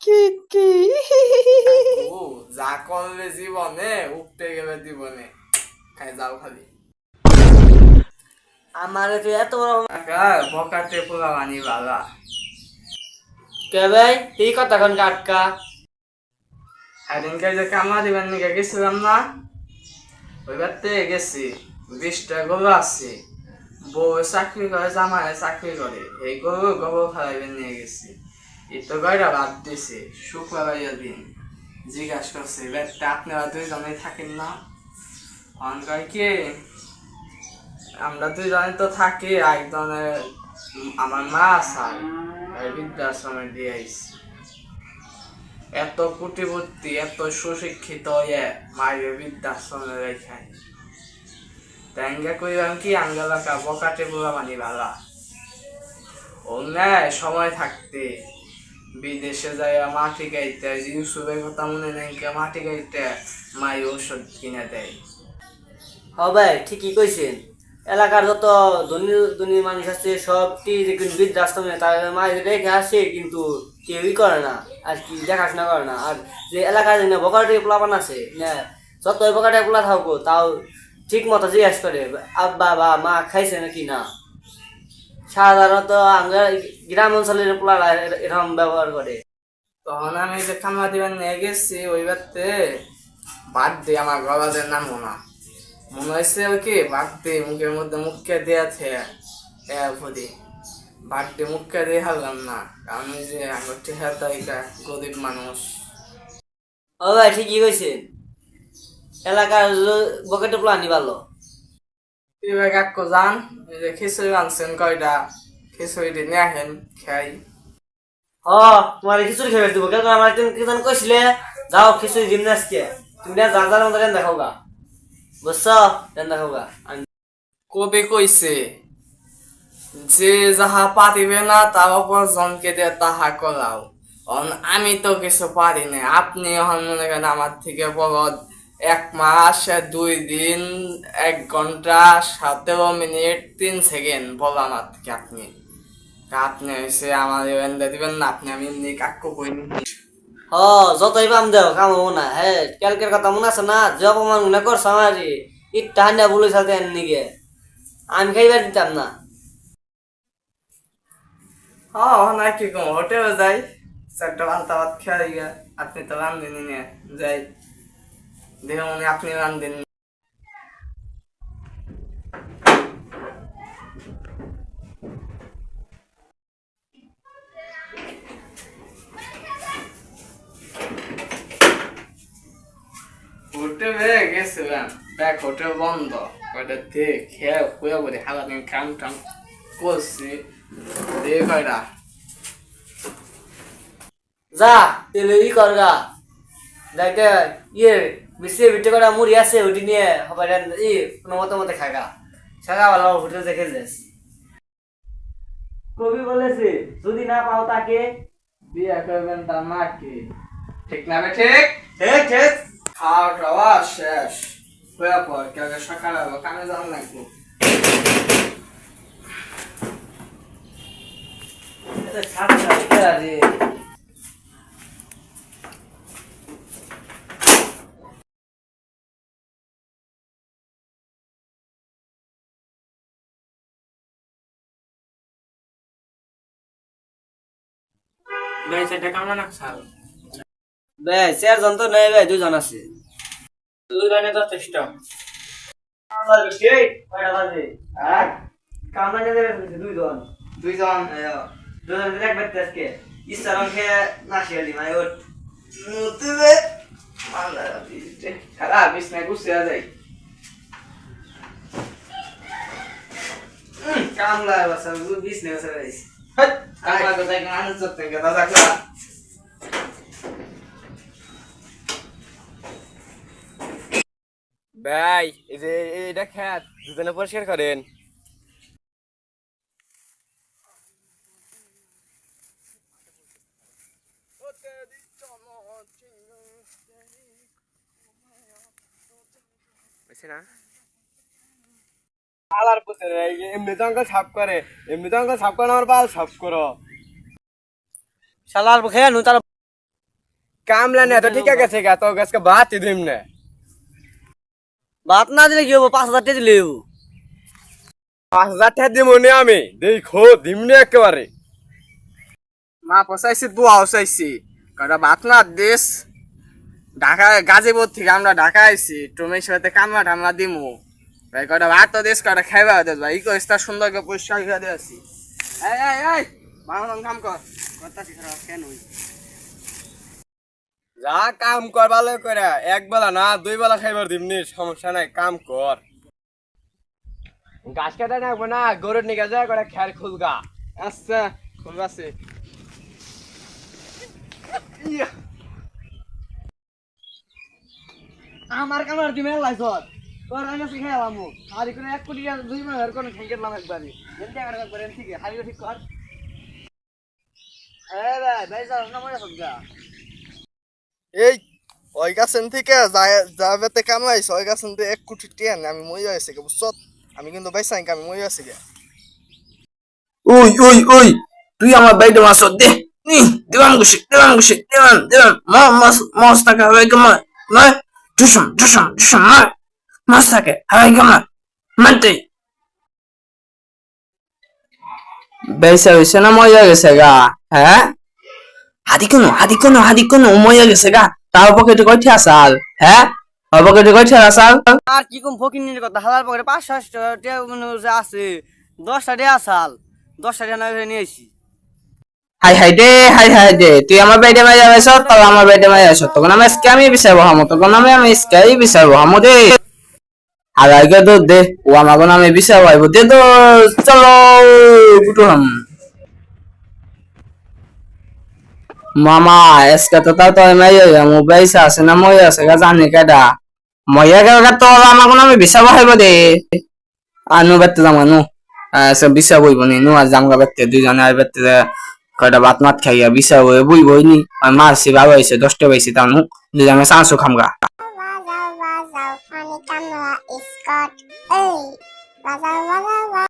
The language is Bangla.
কি কি ও যা করলে জীবনে উঠতে গেলে জীবনে খাই যাও খালি আমার তুই এত বড় বকাতে পোলা মানি বালা কে ভাই তুই কতক্ষণ কাটকা সেদিনকে যে কামলা দিবেন নিকে গেছিলাম না ওইবারতে গেছি 20টা গরু আছে বউ চাকরি করে জামাই চাকরি করে এই গরু গোবর ফেলাইবেন নিয়ে গেছি এই তো গয়রা বাদ দিছে শুক্রবার দিন জিজ্ঞাসা করছে বেটা আপনারা দুইজনেই থাকেন না অনকাই কি আমরা দুইজনে তো থাকি একজনের আমার মা স্যার বৃদ্ধাশ্রমে দিয়ে আইছি এত কুটিপত্তি এত সুশিক্ষিত মায়ের বৃদ্ধাশ্রমে রেখায় ট্যাঙ্গা কইলাম কি আঙ্গালাকা বকাটে বুড়া মানি ভালা অন্যায় সময় থাকতে বিদেশে যায় মাটি গাইতে ইউসুফের কথা মনে নেই মাটি গাইতে মাই ঔষধ কিনে দেয় হ ভাই ঠিকই কইছেন এলাকার যত ধনী ধনী মানুষ আছে সবটি কিন্তু বৃদ্ধাশ্রমে তার মায়ের রেখে আসে কিন্তু কেউই করে না আর কি দেখাশোনা করে না আর যে এলাকার যে বকাটে পোলাপান আছে না যত বকাটে পোলা থাকবো তাও ঠিক মতো জিজ্ঞাসা করে আব্বা বা মা খাইছে নাকি না সাধারণত আমরা গ্রাম অঞ্চলের পোলারা এরকম ব্যবহার করে তখন আমি যে খামা দিবার নিয়ে গেছি ওই বাড়তে বাদ দিয়ে আমার গলাদের নাম মনে হয়েছে ওই কি বাদ দিয়ে মুখের মধ্যে মুখকে দিয়েছে ফুদি বাদ দিয়ে মুখকে দিয়ে হারলাম না কারণ ওই যে আমার টেহারিকা গরিব মানুষ ও ভাই ঠিকই কইছেন এলাকার বকেটে পোলা আনি ভালো এবার কাকু যান এই যে খিচুড়ি আনছেন কয়টা খিচুড়ি নিয়ে আহেন খাই তোমার খিচুড়ি খেয়ে দিব কেন আমার একদিন কিজন কইছিলে যাও খিচুড়ি দিন আজকে তুমি না যার যার মতো রেন দেখাও গা বুঝছো রেন দেখাও গা কবি কইছে যে যাহা পারিবে না তার উপর জনকে দিয়ে তাহা করাও আমি তো কিছু পারি না আপনি এখন মনে করেন আমার থেকে বড় 1 মাস 2 দিন 1 ঘন্টা 17 মিনিট 3 সেকেন্ড বড় আমার থেকে আপনি আপনি হয়েছে আমার এন্ডা দিবেন না আপনি আমি এমনি কাকু কইনি যতই পাম দেও কামাবো না হ্যাঁ কালকের কথা মনে আছে না যে অপমান মনে করছো আমার ইটটা হান্ডা বলে সাথে নিগে আমি খাইবার দিতাম না না কি কম হোটেলে যাই 4টা পান্তা ভাত খাই গা আপনি তো রান্ধেনি না যাই দেখে মনে আপনি রান্ধেন হোটেলে গেছিলাম দেখ হোটেল বন্ধ কয়টা দেখ খেয়ে খুঁয়ে বলি হালা দিন কাম টাম করছি দেখ কয়টা যা তেলে করগা দেখে মিশিয়ে বিটে করা মুড়ি আছে ওটি নিয়ে হবে কোনো মতো মতো খাগা সাগা ভালো হোটেল দেখে যাস কবি বলেছে যদি না পাও তাকে বিয়ে করবেন তার মাকে ঠিক না বে ঠিক ঠিক ঠিক খাওয়া টাওয়া শেষ হয়ে পর কেউ সকালে কামে যাওয়া লাগবো রে ভাই সেটা কামনা না খাও ভাই চারজন তো নেই ভাই দুজন আছে দুজনে যথেষ্ট দুইজন দুইজন দুজন দেখবে আজকে ইচ্ছার অঙ্কে নাসিয়ালি মাই ওট মুতুবে খালা বিছনায় গুছিয়ে যাই কামলা বাসা বিশ নেই বাসা গাইস কামলা কোথায় মানুষ করতে গেল দাদা ভাই এই যে এটা খেত দুজনে পরিষ্কার করেন না আলার পুতে এমনি তো অঙ্ক সাফ করে এমনি তো অঙ্ক সাফ করে আমার বাল সাফ করো শালার খেয়ে নু তার কামলা না তো ঠিক আছে গা তো গাছকে বাতি দিম না ভাত না দিলে কি হবো 5,000 টাকা দিলে হবো 5,000 টাকা দিব নে আমি দেখো দিম না একেবারে মা পচাইছি দোয়াও চাইছি কটা ভাত না দেশ ঢাকা গাজীপুর থেকে আমরা ঢাকা আইছি তুমি সাথে কামলা টামলা দিমু ভাই কটা ভাত তো দেশ কটা খাইবা দেশ ভাই ইকো ইস্তা সুন্দর করে পরিষ্কার করে দিয়ে আসি এই এই এই বাংলা কাম কর কথা খারাপ কেন যা কাম কর ভালো করে এক বেলা না দুই বেলা খাইবার দিমনি সমস্যা নাই কাম কর গাছ কাটা না না গরুর নিকে যা করে খেয়াল খুলগা আচ্ছা খুব আছে আমার কামার দিমে লাইছত তোর আমি শিখাইলাম আর কোন 1 কোটি 2 মাস কোন ঠেঙ্গেলাম একবারই এমনি টাকা করেন ঠিক আছে হারিয়ে ঠিক কর এই ভাই ভাই যাও না মজা সবগা এই ওই গাছেন থেকে যাবেতে কামাইছ ওই গাছেন থেকে 1 কোটি টেন আমি মই আছে গে বুঝছ আমি কিন্তু বাইসাই আমি মই আছে গে ওই ওই ওই তুই আমার বাইরে মাছ দে নি দেবান গুছি দেবান মাছ থাকে হাওয়াই কামার নয় টুসম মাছ থাকে হাওয়াই কামার মানতে বেসা হইছে না মজা গেছে গা হ্যাঁ হাদি কোনো মজা গেছে গা তার পকেটে কয়টি আসাল হ্যাঁ ওর পকেটে কয়টি আসাল আর কি কম ফকিনের কথা হাজার পকেটে 500 টাকা মনে হচ্ছে আছে 10টা টাকা আসাল 10টা টাকা না নিয়ে আইছি হাই দে তুই আমার বাইরে মাই যাবেছ তো আমার বাইরে মাই যাস তখন আমি স্ক্যামই বিচারবো হামো তখন আমি স্ক্যামই বিচারবো হামো দে আর আগে তো দে ও আমাকে আমি বিচারবো আইবো দে তো চলো গুটু হাম মামা এসকে তো তাও তো আমি মো বাইসা আছে না মই আছে গা জানি কেডা মইয়া গা তো আমাকে আমি বিচারবো আইবো দে আনু বেতে জামানু সব বিচারবো বইব নি নু আজ জামগা বেতে দুইজনে আই বেতে কয়টা ভাত মাত খাইয়া বিচার হয়ে বই নি মারছি বাবা হয়েছে 10টা পাইছি তানু দুজনে চাঁচো খামগা Wow, funny camera is got. Hey, wow.